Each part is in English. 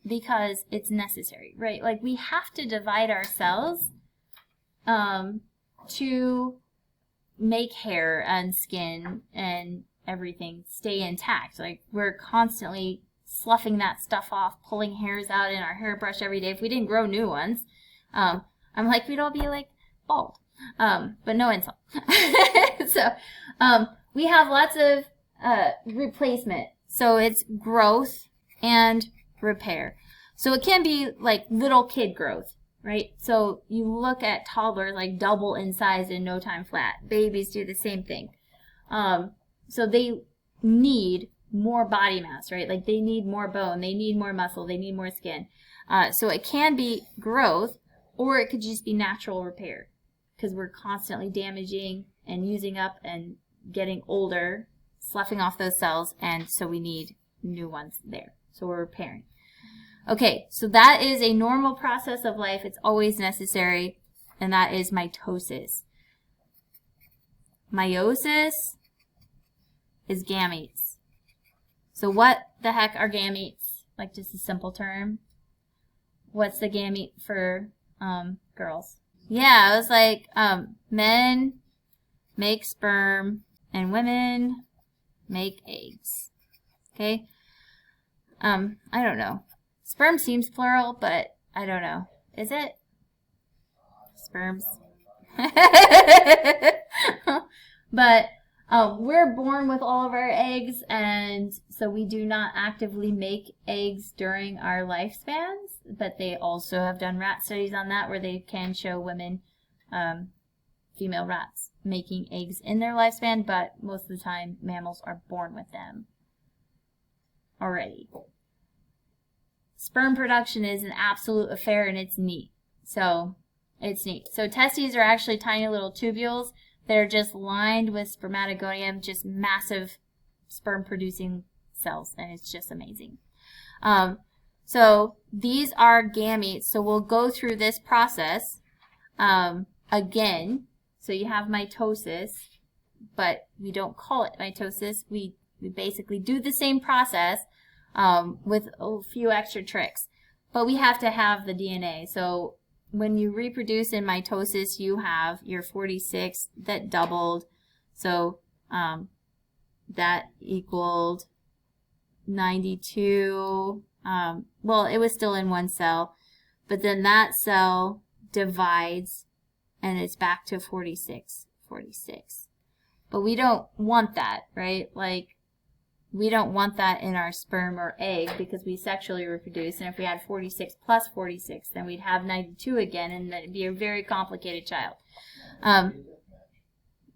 because it's necessary, right? Like we have to divide our cells to make hair and skin and everything stay intact. Like we're constantly sloughing that stuff off, pulling hairs out in our hairbrush every day. If we didn't grow new ones, I'm like, we'd all be like bald. But no insult. So we have lots of replacement. So it's growth and repair. So it can be like little kid growth, right? So you look at toddlers like double in size in no time flat. Babies do the same thing. So they need more body mass, right? Like they need more bone, they need more muscle, they need more skin. So it can be growth, or it could just be natural repair, because we're constantly damaging and using up and getting older, sloughing off those cells, and so we need new ones there. So we're repairing. Okay, so that is a normal process of life. It's always necessary, and that is mitosis. Meiosis is gametes. So what the heck are gametes? Like just a simple term. What's the gamete for girls? Yeah, it was like men make sperm and women make eggs. Okay? I don't know. Sperm seems plural, but I don't know. Is it? Sperms. But we're born with all of our eggs, and so we do not actively make eggs during our lifespans, but they also have done rat studies on that where they can show women, female rats, making eggs in their lifespan, but most of the time mammals are born with them already. Sperm production is an absolute affair, and it's neat. So it's neat. So testes are actually tiny little tubules. They're just lined with spermatogonium, just massive sperm-producing cells, and it's just amazing. So these are gametes. So we'll go through this process again. So you have mitosis, but we don't call it mitosis. We basically do the same process with a few extra tricks. But we have to have the DNA. So when you reproduce in mitosis, you have your 46 that doubled. So that equaled 92. Well, it was still in one cell, but then that cell divides and it's back to 46. But we don't want that, right? Like, we don't want that in our sperm or egg because we sexually reproduce. And if we had 46 plus 46, then we'd have 92 again, and that'd be a very complicated child.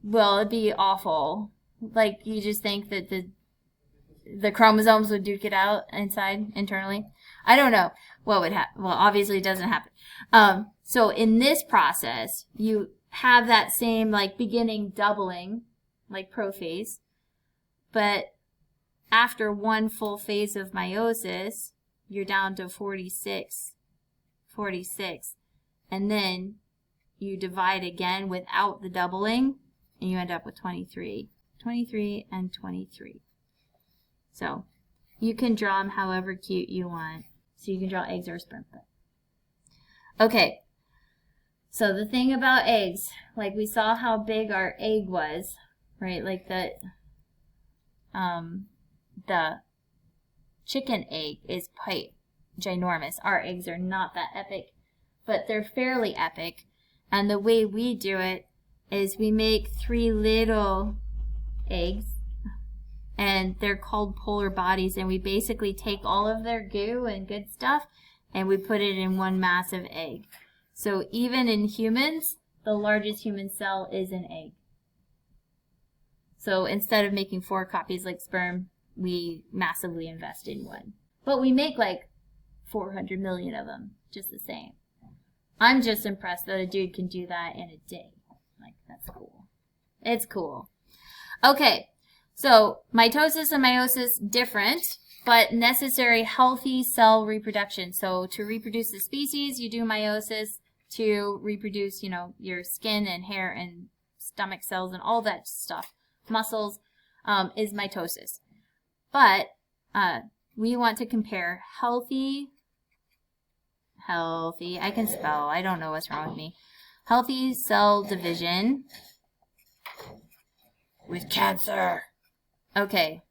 Well, it'd be awful. Like, you just think that the chromosomes would duke it out internally. I don't know what would happen. Well, obviously it doesn't happen. So in this process, you have that same, like, beginning doubling, like prophase, but after one full phase of meiosis, you're down to 46, and then you divide again without the doubling, and you end up with 23, and 23. So you can draw them however cute you want. So you can draw eggs or sperm. Okay, so the thing about eggs, like we saw how big our egg was, right? Like the chicken egg is quite ginormous. Our eggs are not that epic, but they're fairly epic. And the way we do it is we make 3 little eggs, and they're called polar bodies, and we basically take all of their goo and good stuff and we put it in one massive egg. So even in humans, the largest human cell is an egg. So instead of making 4 copies like sperm, we massively invest in one. But we make like 400 million of them, just the same. I'm just impressed that a dude can do that in a day. Like, that's cool. It's cool. Okay, so mitosis and meiosis, different, but necessary healthy cell reproduction. So to reproduce the species, you do meiosis. To reproduce, you know, your skin and hair and stomach cells and all that stuff, muscles, is mitosis. But we want to compare healthy healthy, I can spell, I don't know what's wrong with me. Healthy cell division with cancer. Okay.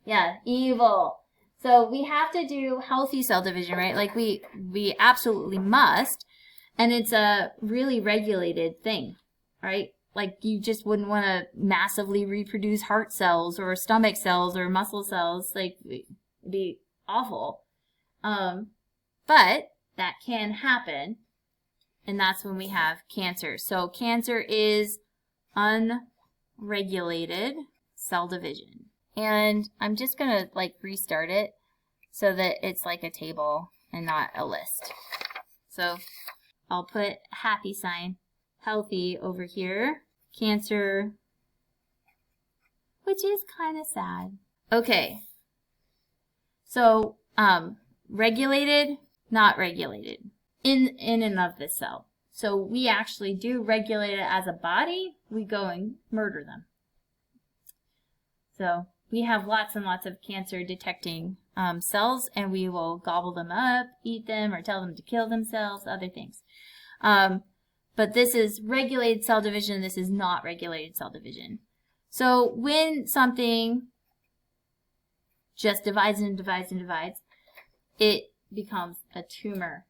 Yeah, evil. So we have to do healthy cell division, right? Like we absolutely must. And it's a really regulated thing, right? Like you just wouldn't want to massively reproduce heart cells or stomach cells or muscle cells. Like it'd be awful. But that can happen. And that's when we have cancer. So cancer is unregulated cell division. And I'm just going to like restart it so that it's like a table and not a list. So I'll put happy sign, healthy over here, cancer, which is kind of sad. Okay. So regulated, not regulated in and of this cell. So we actually do regulate it as a body. We go and murder them. So we have lots and lots of cancer detecting cells, and we will gobble them up, eat them, or tell them to kill themselves, other things. But this is regulated cell division. This is not regulated cell division. So when something just divides and divides and divides, it becomes a tumor.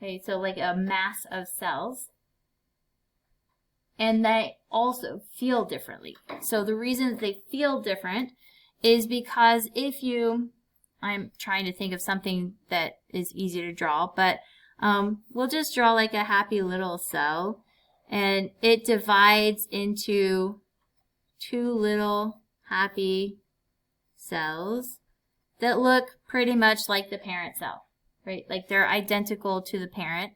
Okay, so like a mass of cells. And they also feel differently. So the reason that they feel different is because if you, I'm trying to think of something that is easy to draw, but we'll just draw like a happy little cell, and it divides into two little happy cells that look pretty much like the parent cell, right? Like they're identical to the parent.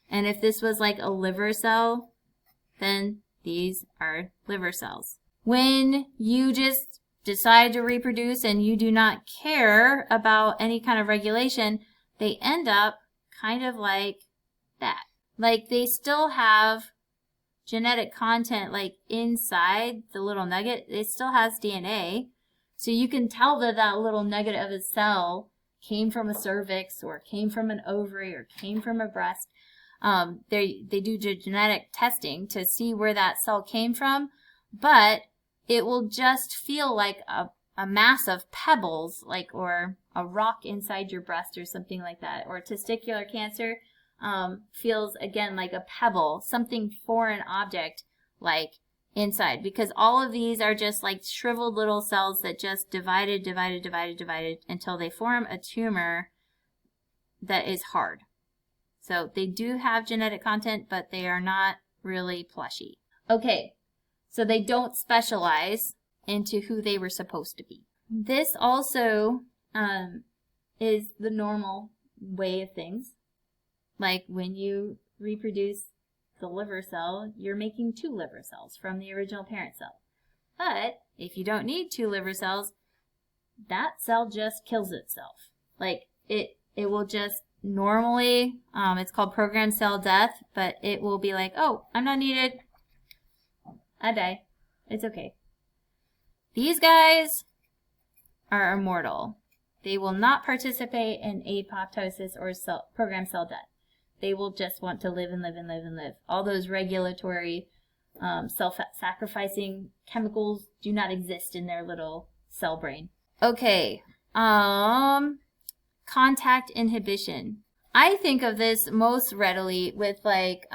And if this was like a liver cell, then these are liver cells. When you just decide to reproduce and you do not care about any kind of regulation, they end up kind of like that. Like they still have genetic content like inside the little nugget. It still has DNA. So you can tell that that little nugget of a cell came from a cervix or came from an ovary or came from a breast. They do genetic testing to see where that cell came from, but it will just feel like a mass of pebbles, like, or a rock inside your breast or something like that. Or testicular cancer feels, again, like a pebble, something foreign object, like inside, because all of these are just like shriveled little cells that just divided until they form a tumor that is hard. So they do have genetic content, but they are not really plushy. Okay, so they don't specialize into who they were supposed to be. This also is the normal way of things. Like when you reproduce the liver cell, you're making two liver cells from the original parent cell. But if you don't need two liver cells, that cell just kills itself. Like it will just normally, it's called programmed cell death, but it will be like, oh, I'm not needed. I die. It's okay. These guys are immortal. They will not participate in apoptosis or programmed cell death. They will just want to live and live and live and live. All those regulatory self-sacrificing chemicals do not exist in their little cell brain. Okay. Contact inhibition. I think of this most readily with like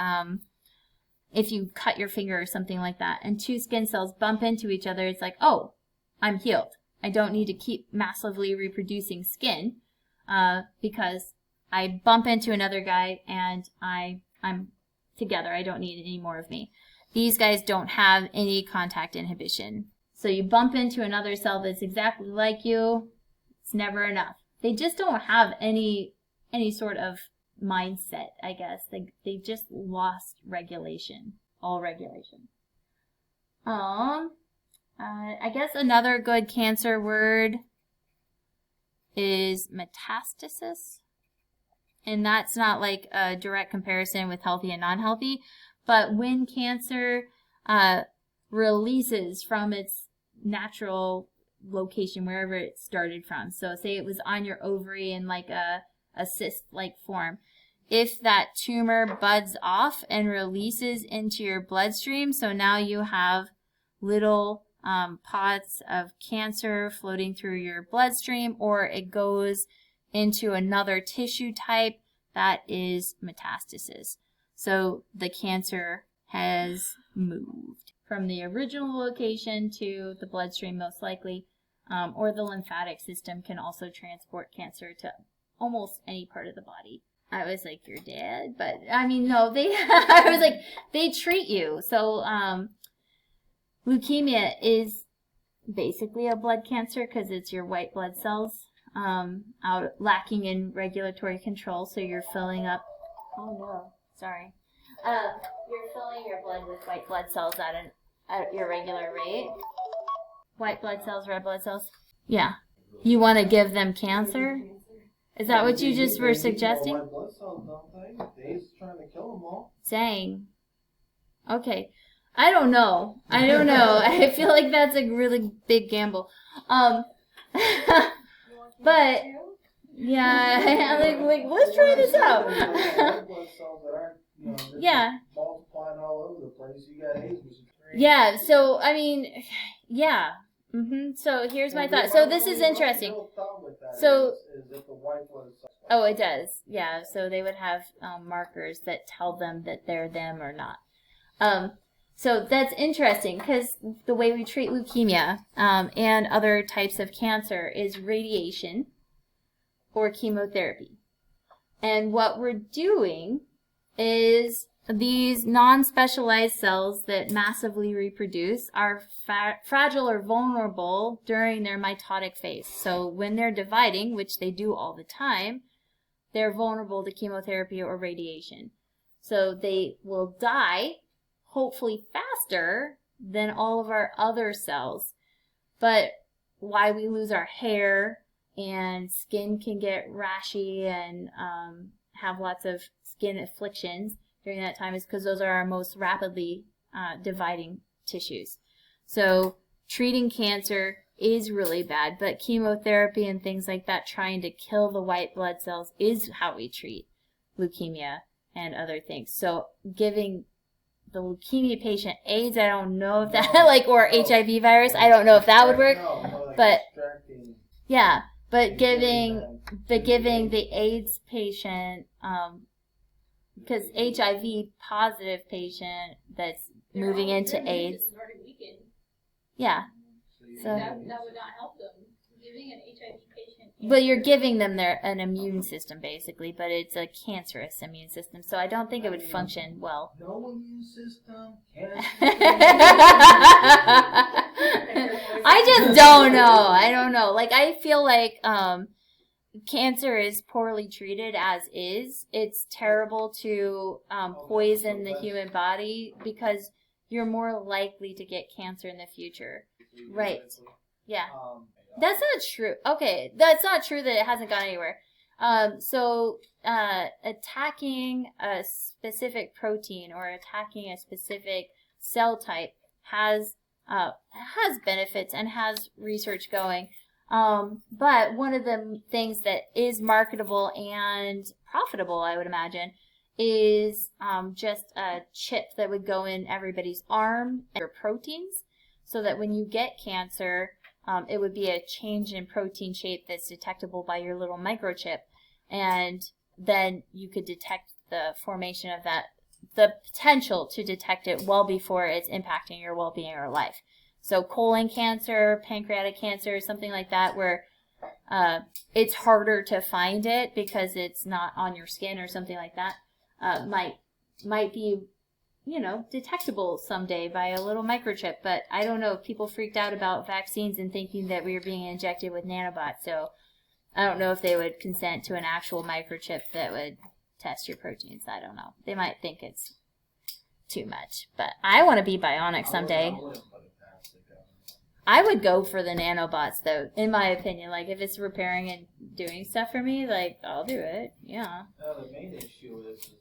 if you cut your finger or something like that and two skin cells bump into each other, it's like, oh, I'm healed. I don't need to keep massively reproducing skin because I bump into another guy and I'm together. I don't need any more of me. These guys don't have any contact inhibition. So you bump into another cell that's exactly like you, it's never enough. They just don't have any sort of mindset, I guess. They just lost regulation, all regulation. I guess another good cancer word is metastasis. And that's not like a direct comparison with healthy and non-healthy, but when cancer releases from its natural location, wherever it started from. So say it was on your ovary in like a a cyst-like form. If that tumor buds off and releases into your bloodstream, so now you have little pods of cancer floating through your bloodstream, or it goes into another tissue type, that is metastasis. So the cancer has moved from the original location to the bloodstream, most likely, or the lymphatic system can also transport cancer to almost any part of the body. I was like, you're dead? But, I mean, no, I was like, they treat you. So, leukemia is basically a blood cancer because it's your white blood cells out lacking in regulatory control. So you're filling up, oh no, sorry. You're filling your blood with white blood cells at your regular rate. White blood cells, red blood cells. Yeah. You want to give them cancer? Is that what you just were suggesting? White blood cells, don't they? They're trying to kill them all. Dang. Okay. I don't know. I feel like that's a really big gamble. But yeah, like let's try this out. White blood cells that aren't, yeah. multiplying all over the place. You got AIDS, which is crazy. Yeah. So I mean, yeah. So here's my thought. So this is interesting. So oh, it does. Yeah. So they would have markers that tell them that they're them or not. So that's interesting because the way we treat leukemia and other types of cancer is radiation or chemotherapy. And what we're doing is these non-specialized cells that massively reproduce are fragile or vulnerable during their mitotic phase. So when they're dividing, which they do all the time, they're vulnerable to chemotherapy or radiation. So they will die, hopefully faster than all of our other cells. But why we lose our hair and skin can get rashy and have lots of skin afflictions during that time is because those are our most rapidly dividing tissues. So treating cancer is really bad, but chemotherapy and things like that, trying to kill the white blood cells, is how we treat leukemia and other things. So giving the leukemia patient AIDS, I don't know if that, or HIV virus, I don't know if that would work, but yeah, but giving the AIDS patient, because HIV positive patient that's moving into AIDS. Yeah. So that would not help them. Giving an HIV patient. But you're giving them an immune system basically, but it's a cancerous immune system, so I don't think it would function well. No immune system. I just don't know. I don't know. Like, I feel like cancer is poorly treated as is. It's terrible to poison the human body because you're more likely to get cancer in the future. Right. Yeah. That's not true. Okay, that's not true that it hasn't gone anywhere. So attacking a specific protein or attacking a specific cell type has benefits and has research going. But one of the things that is marketable and profitable, I would imagine, is just a chip that would go in everybody's arm and proteins, so that when you get cancer, it would be a change in protein shape that's detectable by your little microchip, and then you could detect the formation of that, the potential to detect it well before it's impacting your well-being or life. So colon cancer, pancreatic cancer, something like that, where it's harder to find it because it's not on your skin or something like that, might be, detectable someday by a little microchip. But I don't know, people freaked out about vaccines and thinking that we were being injected with nanobots, so I don't know if they would consent to an actual microchip that would test your proteins. I don't know. They might think it's too much. But I want to be bionic someday. I would go for the nanobots, though, in my opinion. Like, if it's repairing and doing stuff for me, like, I'll do it. Yeah. The main issue is